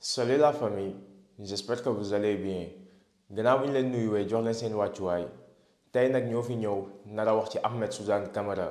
Salut la famille, j'espère que vous allez bien. Gannaaw bi ñu leen nuyuwee jox leen seen wàccuwaay tey nag ñoo fi ñëw nar a wax ci Ahmed Suzanne Camara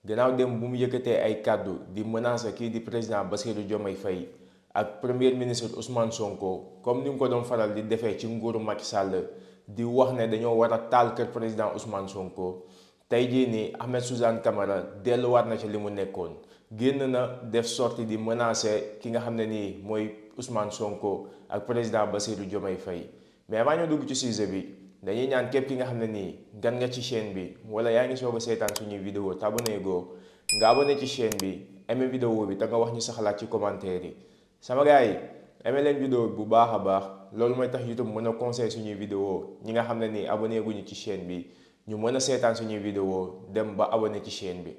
gannaaw dem bu mu yëkkatee ay kàddu di menacer kii di président Bassirou Diomaye Faye ak premier ministre Ousmane Sonko comme ni mu ko doon faral di defee ci nguuru Macky Sall di wax ne dañoo war a taal kër président Ousmane Sonko tey jii nii Ahmed Suzanne Camara delluwaat na ci li mu nekkoon génn na def sortie di menacer ki nga xam ne nii mooy Ousmane Sonko ak président Bassirou Diomaye Faye mais avant ñu dugg ci sujet bi dañuy ñaan képp ki nga xam ne nii gan nga ci chaîne bi wala yaa ngi soog a seetaan suñuy vidéo te abonné goo nga abonné ci chaîne bi aimé vidéo bi te nga wax ñu sa xalaat ci commentaire yi sama gars yi aimé leen vidéo bi bu baax a baax loolu mooy tax YouTube mën a conseil suñuy vidéo ñi nga xam ne nii abonné guñu ci chaîne bi ñu mën a seetaan suñuy vidéo dem ba abonné ci chaîne bi.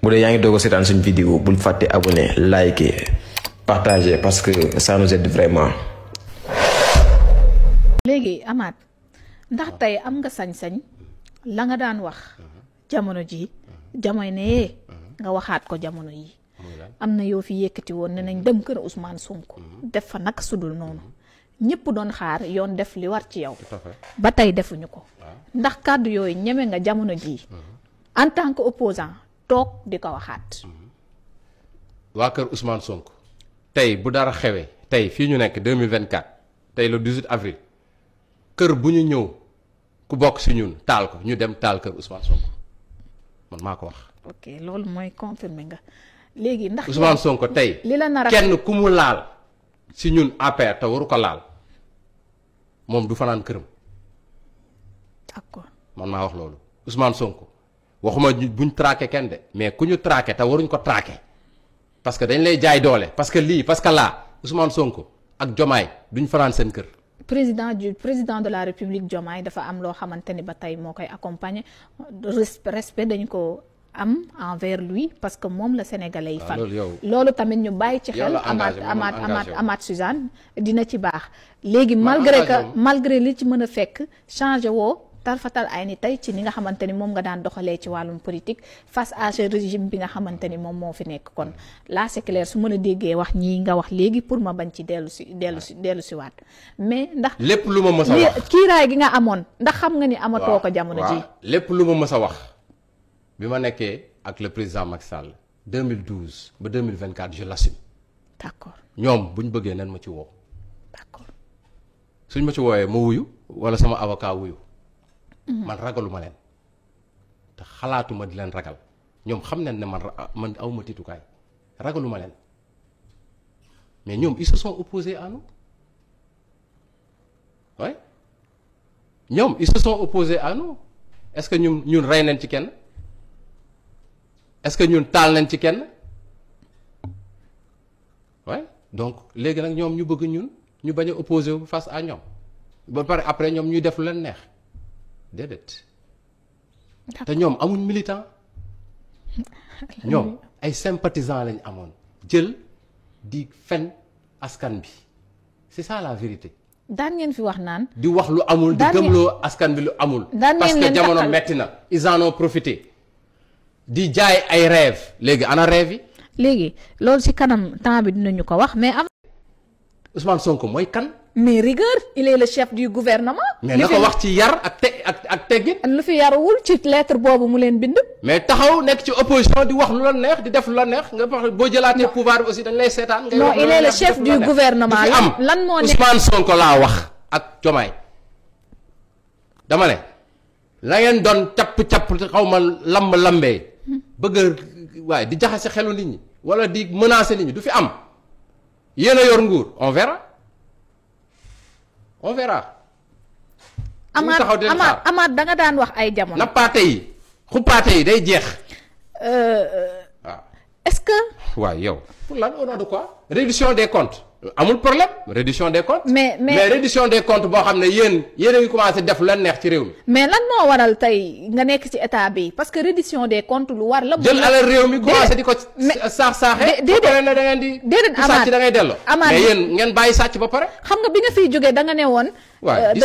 bu dee yaa ngi doog a seetaan suñu vidéo bul fàtte abonné liker partager parce que ça nous aide vraiment. léegi Amath ndax tey am nga sañ-sañ la nga daan wax jamono ji jamono ne nga waxaat ko jamono yi am na yoo fi yëkkati woon ne nañ dem kër Ousmane Sonko def fa naka sudul noonu ñëpp doon xaar yoon def li war ci yow ba tey defuñu ko ndax kàddu yooyu ñeme nga jamono ji en tant que opposant toog di ko waxaat. waa kër Ousmane Sonko tey bu dara xewee tey fii ñu nekk 2024 tey le 18 avril kër bu ñu ñëw ku bokk si ñun taal ko ñu dem taal kër Ousmane Sonko man maa ko wax. ok loolu mooy confirmé nga léegi ndax. Ousmane Sonko tey li la nar a kenn ku mu laal si ñun APR te waru ko laal moom du fanaan këram. d'accord man maa wax loolu Ousmane Sonko waxuma buñ traqué kenn de mais ku ñu traqué te waruñ ko traqué parce que dañ lay jaay doole parce que lii parce que laa Ousmane Sonko ak Diomaye duñ fanaan seen kër. président de la République Diomaye dafa am loo xamante ni ba tey moo koy accompagner respect dañu ko am envers lui parce que moom la sénégalais yi fan loolu tamit ñu bàyyi ci xel Amath Suzanne dina ci baax léegi malgré li ci mën a fekk changé woo tarfatal ay ni tey ci ni nga xamante ni moom nga daan doxalee ci wàllum politique face à ce régime bi nga xamante ni moom moo fi nekk kon là c'est clair su mën a déggee wax ñii nga wax léegi pour ma bañ ci dellu si waat mais ndax lépp lu ma mës a wax kiiraay gi nga amoon ndax xam nga ni amatoo ko jamono ji lépp lu ma mës a wax bi ma nekkee ak le président Macky Sall 2012 ba 2024 je l'assume. d'accord ñoom bu ñu bëggee nan ma ci woo. d'accord suñ ma ci woowee ma wuyu wala sama avocat wuyu. man ragaluma leen te xalaatuma di leen ragal ñoom xam nañ ne man awma tiitukaay ragaluma leen mais ñoom ils se sont opposés à nous oui ñoom ils se sont opposés à nous est-ce que ñun rey nañ ci kenn est-ce que ñun taal nañ ci kenn oui donc léegi nag ñoom ñu bëgg ñun ñu bañ a opposé wu face à ñoom ba pare après ñoom ñuy def lu leen neex déedéet te ñoom amuñ militant ñoom ay sympathisants lañ amoon jël di fen askan bi c'est ça la vérité. daan ngeen fi wax naan. di wax lu amul di gëmloo askan bi lu amul. parce que jamono metti na ils en ont profité di jaay ay rêve léegi ana rêve yi. léegi loolu ci kanam temps bi dinañu ko wax mais. Ousmane Sonko mooy kan. mais rigueur il est le chef du gouvernement. mais na ko wax ci yar ak teggin. lu fi yaruwul ci lettre boobu mu leen bind. mais taxaw nekk ci opposition di wax lu la neex di def lu la neex nga wax boo jëlaatee pouvoir bi aussi dañ lay seetaan. non il est le chef du gouvernement. lan moo nekk Ousmane Sonko laa wax ak Diomaye dama ne la ngeen doon capp xaw ma lambee bëgg a waaye di jaxase xelu nit ñi wala di menacer nit ñi du fi am yéen a yor nguur on verra. on verra. Amath da nga daan wax ay jamono. nappaate yi xuppaate yi day jeex. waaw est-ce que. waaw yow pour lan au nom de quoi. réduction des comptes amul problème réduction des comptes. mais réduction des comptes boo xam ne yéen a ngi commencé def lu leen neex ci réew mi. mais lan moo waral tey nga nekk ci état bi parce que réduction des comptes lu war la. jël alal réew mi commencé di ko saaxee. déedéet da ngeen di. déedéet Amath sàcc da ngay delloo. mais yéen ngeen bàyyi sàcc ba pare. xam nga bi nga fiy jógee da nga ne woon. waaw di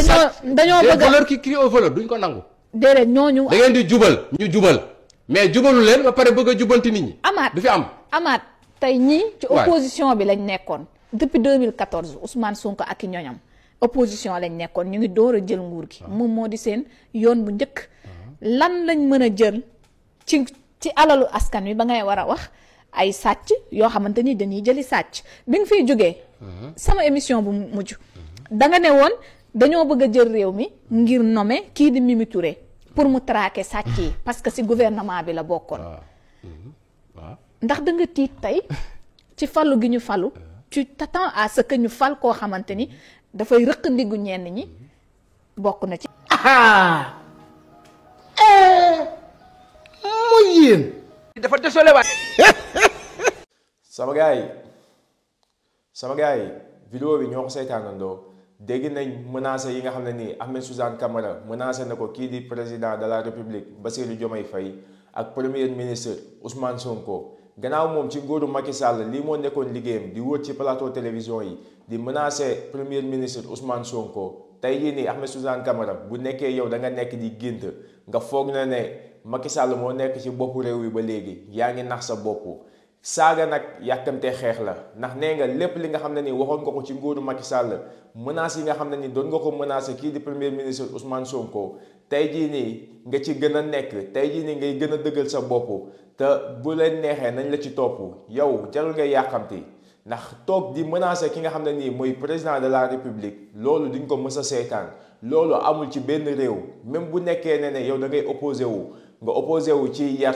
dañoo bëgg voleur qui crie au voleur duñ ko nangu. déedéet ñooñu. da ngeen di jubal ñu jubal mais jubalu leen ba pare bëgg a jubanti nit ñi. Amath du fi am. Amath tey ñii ci opposition bi lañ nekkoon depuis 2014 Ousmane Sonko ak i ñoñam opposition lañ nekkoon ñu ngi door a jël nguur gi. moom moo di seen yoon bu njëkk. lan lañ mën a jël ci alalu askan wi ba ngay war a wax ay sàcc yoo xamante ni dañuy jëli sàcc bi nga fiy jógee. sama émission bu mujj. da nga ne woon dañoo bëgg a jël réew mi ngir nommer kii di Mimi Touré pour mu traquer sàcc yi parce que si gouvernement bi la bokkoon. ndax da nga tiit tey ci falu gi ñu falu. tu t'attends à ce que ñu fal koo xamante ni dafay rëq ndiggu ñenn ñi bokk na ci. mooy yéen. dafa désolé waay. sama gars yi vidéo bi ñoo ko saytaanandoo dégg nañ menacé yi nga xam ne nii Ahmed Suzanne Camara menacé na ko kii di président de la république Bassirou Diomaye Faye ak premier ministre Ousmane Sonko. gannaaw moom ci nguuru Macky Sall lii moo nekkoon liggéeyam di wër ci plateau télévision yi di menacer premier ministre Ousmane Sonko tey jii nii Ahmed Suzanne Camara bu nekkee yow da nga nekk di gént nga foog na ne Macky Sall moo nekk ci boppu réew yi ba léegi yaa ngi nax sa bopp saaga nag yàkkamtee xeex la ndax nee nga lépp li nga xam ne ni waxoon nga ko ci nguuru Macky Sall menaces yi nga xam ne ni doon nga ko menacer kii di premier ministre Ousmane Sonko tey jii nii nga ci gën a nekk tey jii nii ngay gën a dëggal sa bopp. te bu leen neexee nañ la ci topp yow jarul ngay yàqamti ndax toog di menacer ki nga xam ne nii mooy président de la république loolu duñ ko mës a seetaan loolu amul ci benn réew même bu nekkee ne yow da ngay opposé wu nga opposé wu ci yar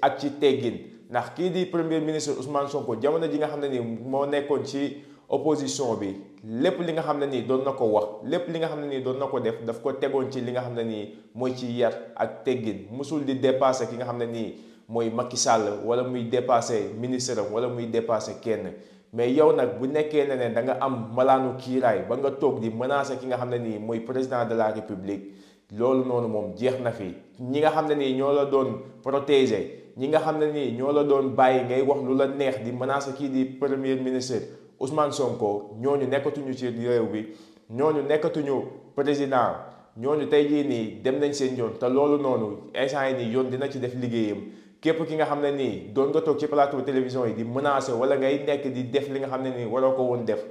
ak ci teggin ndax kii di premier ministre Ousmane Sonko jamono ji nga xam ne nii moo nekkoon ci opposition bi lépp li nga xam ne nii doon na ko wax lépp li nga xam ne nii doon na ko daf ko tegoon ci li nga xam ne nii mooy ci yar ak teggin musul di dépasser ki nga xam ne nii mooy Macky Sall wala muy dépasser ministre am wala muy dépasser kenn mais yow nag bu nekkee ne da nga am malaanu kiiraay ba nga toog di menacer ki nga xam ne nii mooy président de la république loolu noonu moom jeex na fi ñi nga xam ne nii ñoo la doon protéger ñi nga xam ne nii ñoo la doon bàyyi ngay wax lu la neex di menacer kii di premier ministre Ousmane Sonko ñooñu nekkatuñu ci réew bi ñooñu nekkatuñu président ñooñu tey jii nii dem nañ seen yoon te loolu noonu instant yi nii yoon dina ci def liggéeyam. képp ki nga xam ne nii doon nga toog ci plateau télévision yi di menacer wala ngay nekk di def li nga xam ne nii waroo ko woon def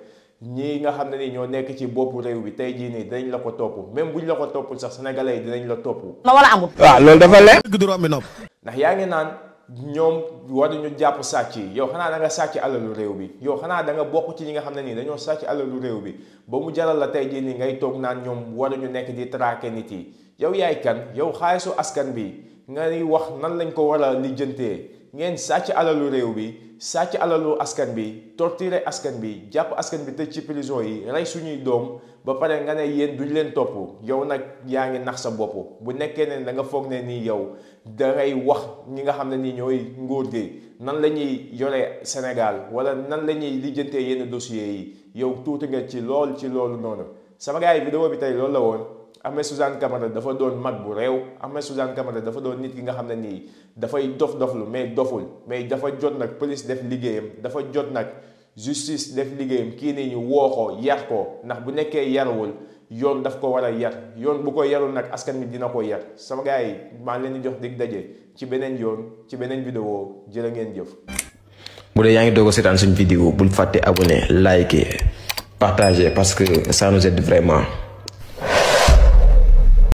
ñii nga xam ne nii ñoo nekk ci boppu réew bi tey jii nii dinañ la ko topp même buñ la ko toppul sax sénégalais yi dinañ la topp. na wala amul. waaw loolu dafa leer. ndax yaa ngi naan ñoom waruñu jàpp sàcc yi yow xanaa da nga sàcc alalu réew bi yow xanaa da nga bokk ci ñi nga xam ne nii dañoo sàcc alalu réew bi ba mu jaral la tey jii nii ngay toog naan ñoom waruñu nekk di traquer nit yi yow yaay kan yow xaalisu askan bi. ngay wax nan lañ ko war a lijjantee ngeen sàcc alalu réew bi sàcc alalu askan bi torturer askan bi jàpp askan bi tëj ci prison yi rey suñuy doom ba pare nga ne yéen duñ leen topp yow nag yaa ngi nax sa bopp bu nekkee ne da nga foog ne nii yow dangay wax ñi nga xam ne nii ñooy nguur gi nan la ñuy yore Sénégal wala nan la ñuy lijjantee yenn dossiers yi yow tuuti nga ci loolu noonu sama gars yi vidéo bi tey loolu la woon. Ahmed Suzanne Camara dafa doon mag bu réew Ahmed Suzanne Camara dafa doon nit ki nga xam ne nii dafay doflu mais doful mais dafa jot nag police def liggéeyam dafa jot nag justice def liggéeyam kii nii ñu woo ko yar ko ndax bu nekkee yarawul yoon daf ko war a yar yoon bu ko yarul nag askan mi dina ko yar sama gars yi maa ngi leen di jox dig daje ci beneen yoon ci beneen vidéo jërë ngeen jëf. bu dee yaa ngi doog a seetaan suñu vidéo bul fàtte abonné liker partager parce que ça nous aide vraiment.